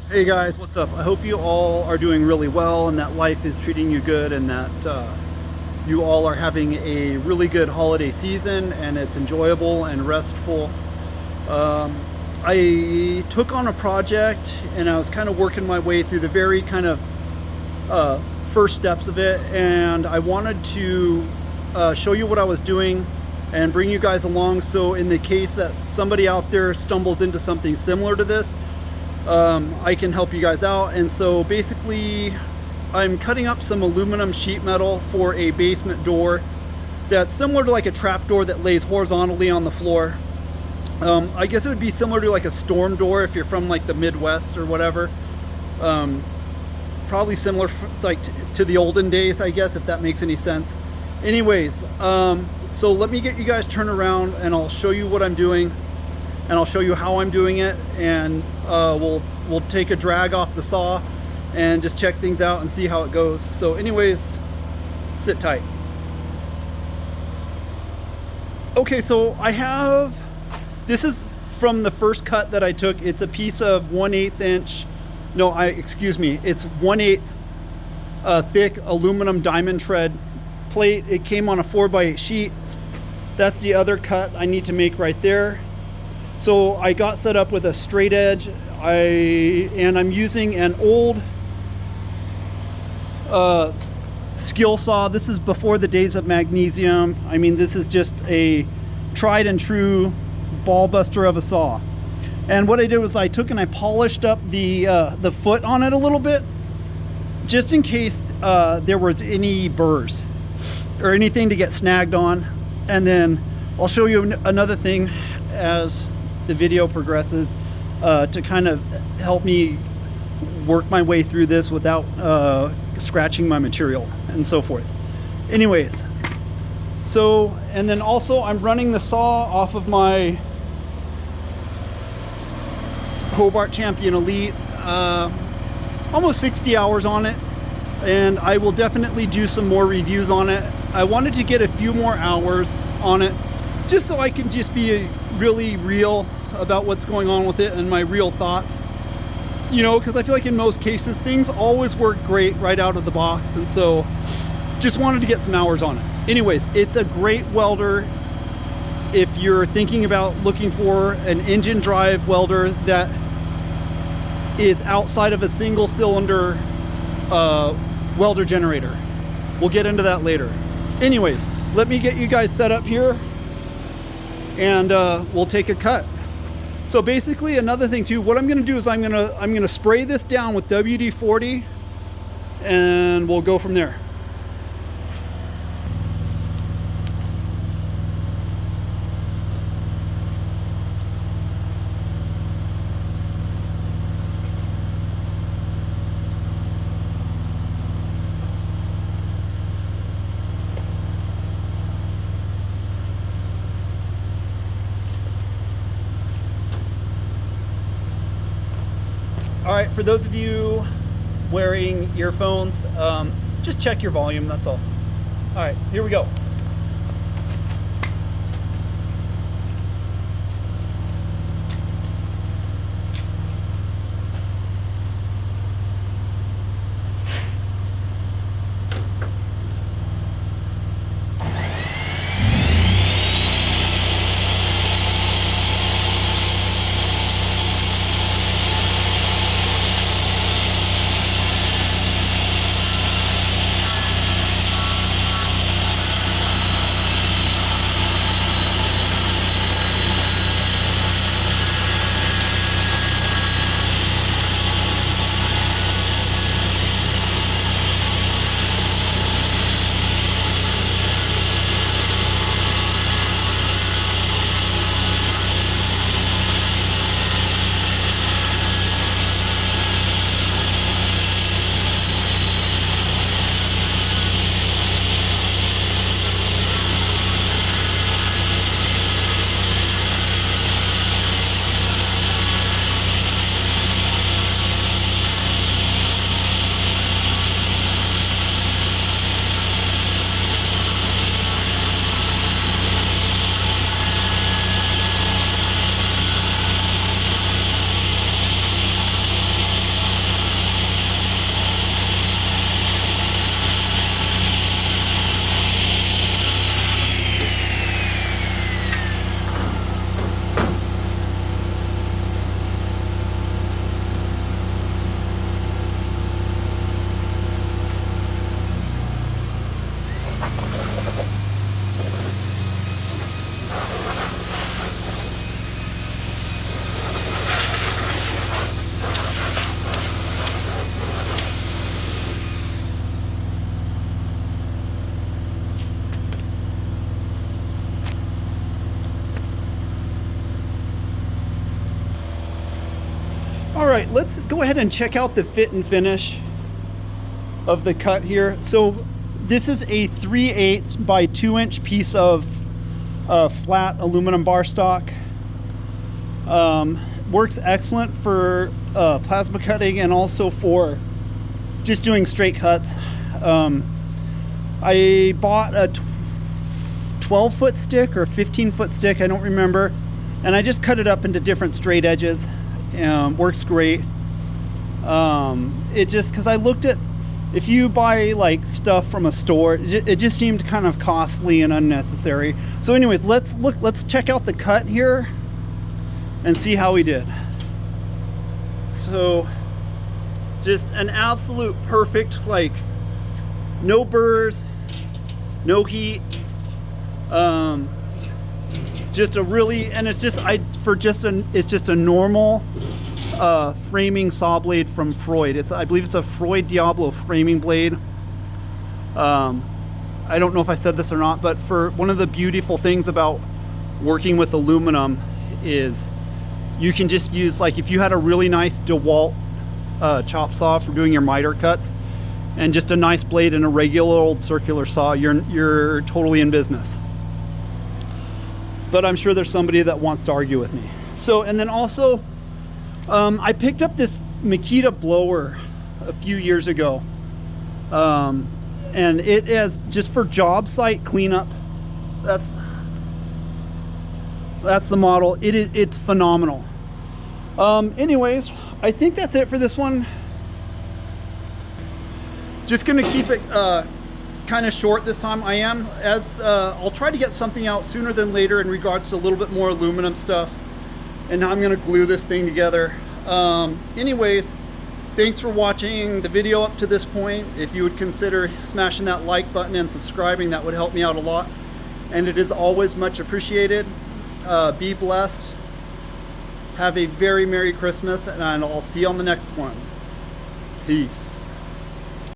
Hey guys, what's up? I hope you all are doing really well and that life is treating you good and that you all are having a really good holiday season and it's enjoyable and restful. Um, I took on a project and I was kind of working my way through the very kind of uh, first steps of it, and I wanted to show you what I was doing and bring you guys along, so in the case that somebody out there stumbles into something similar to this, I can help you guys out. And so basically, I'm cutting up some aluminum sheet metal for a basement door that's similar to like a trap door that lays horizontally on the floor. I guess it would be similar to like a storm door if you're from like the Midwest or whatever. Um, Probably similar like to the olden days, I guess, if that makes any sense. Anyways, so let me get you guys turned around and I'll show you what I'm doing and I'll show you how I'm doing it, and we'll take a drag off the saw and just check things out and see how it goes. So anyways, sit tight. Okay, so this is from the first cut that I took. It's a piece of 1/8 inch, no, excuse me, it's 1/8 thick aluminum diamond tread plate. It came on a 4x8 sheet. That's the other cut I need to make right there. So I got set up with a straight edge. I'm using an old skill saw. This is before the days of magnesium. I mean, this is just a tried and true ball buster of a saw. And what I did was I took and I polished up the foot on it a little bit, just in case there was any burrs or anything to get snagged on. And then I'll show you another thing as the video progresses to kind of help me work my way through this without scratching my material and so forth. Anyways, so, and then also I'm running the saw off of my Hobart Champion Elite, almost 60 hours on it, and I will definitely do some more reviews on it. I wanted to get a few more hours on it just so I can just be really real about what's going on with it and my real thoughts, you know, because I feel like in most cases things always work great right out of the box, and so just wanted to get some hours on it. Anyways, it's a great welder if you're thinking about looking for an engine drive welder that is outside of a single cylinder welder generator. We'll get into that later. Anyways, let me get you guys set up here and we'll take a cut. So basically, another thing too, what I'm gonna do is I'm gonna spray this down with WD-40 and we'll go from there. All right, for those of you wearing earphones, just check your volume, that's all. All right, here we go. All right, let's go ahead and check out the fit and finish of the cut here. So this is a 3/8 by 2-inch piece of flat aluminum bar stock. Works excellent for plasma cutting and also for just doing straight cuts. I bought a 12-foot stick or 15-foot stick, I don't remember, and I just cut it up into different straight edges. Works great. It just, because I looked at, if you buy like stuff from a store, it just seemed kind of costly and unnecessary. So anyways, let's check out the cut here and see how we did. So just an absolute perfect, like no burrs, no heat, just a really, and it's just it's just a normal framing saw blade from Freud. I believe it's a Freud Diablo framing blade. I don't know if I said this or not, but for one of the beautiful things about working with aluminum is you can just use, like if you had a really nice DeWalt chop saw for doing your miter cuts and just a nice blade and a regular old circular saw, you're totally in business. But I'm sure there's somebody that wants to argue with me. So, and then also I picked up this Makita blower a few years ago, and it is just for job site cleanup. That's the model. It's phenomenal. Anyways, I think that's it for this one. Just gonna keep it kind of short this time. I'll try to get something out sooner than later in regards to a little bit more aluminum stuff. And now I'm gonna glue this thing together. Anyways, thanks for watching the video up to this point. If you would consider smashing that like button and subscribing, that would help me out a lot. And it is always much appreciated. Be blessed. Have a very Merry Christmas, and I'll see you on the next one. Peace.